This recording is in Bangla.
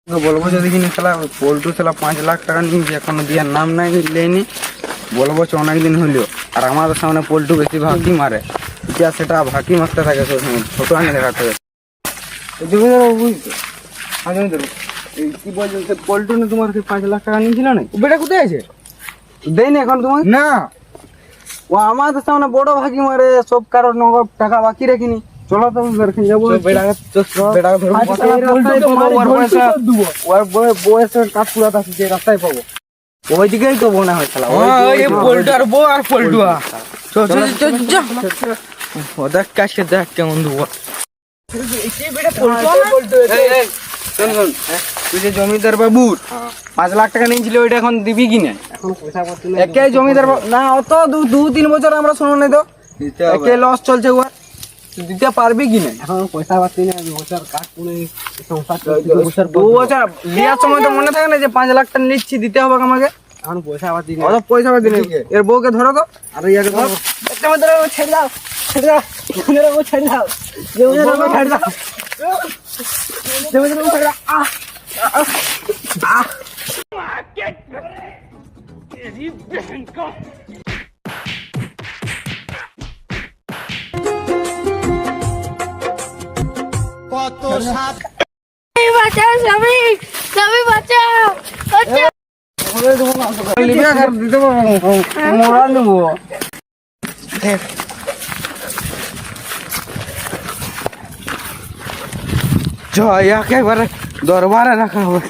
বলবো যদি কিনা খেলা পল্টু খেলা 5 লাখ টাকা নিয়েছি, এখনো দেওয়ার নাম নাই লেনি। বলবো অনেকদিন হইলো, আর আমাদের সামনে পল্টু বেশি ভাকি মারে, যা সেটা ভাকি মারতে থাকে সবসময়, ছোট আনি দেখাতে হবে। জমিদার বাবু কি বলছেন, পল্টু না তোমার 5 লাখ টাকা নিয়েছিল না? বেটা কোথায় আছে? দেয়নি এখন তোমার? না, ও আমাদের সামনে বড় ভাগি মারে, সব কারোর নগদ টাকা বাকি রাখিনি। চলো তো যাবো, বয়সের কাজ পুরাতে আসছে, রাস্তায় পাবো ওইদিকেই তো মনে হয় খেলা। দেখ কাছে দেখ কেমন দেবো। তুই যে জমিদার বাবুর 5 লাখ টাকা নিয়েছিল, ওইটা এখন দিবি কিনা? একে জমিদার না, অত 2-3 বছর আমরা শুনো নাই তো, একে লস চলছে, ওর দিতে পারবি কিনা? এখন পয়সা পাচ্ছি না, 2 বছর কাজ করে সংসার 2 বছর লিয়ার সময় তো মনে থাকে না যে 5 লাখ টাকা নিচ্ছি, দিতে হবে আমাকে। এখন পয়সা পাচ্ছি না, অত পয়সা পাচ্ছি না। এর বউকে ধরো তো, আর ইয়াকে ধরো, ছেড়ে দাও, ছেড়ে দাও, ছেড়ে দাও, ছেড়ে দাও, ছেড়ে দাও, বাঁচাও স্বামী, স্বামী বাঁচাও, বাঁচাও। মোড়া নেবো। একবারে দরবারে রাখা হবে।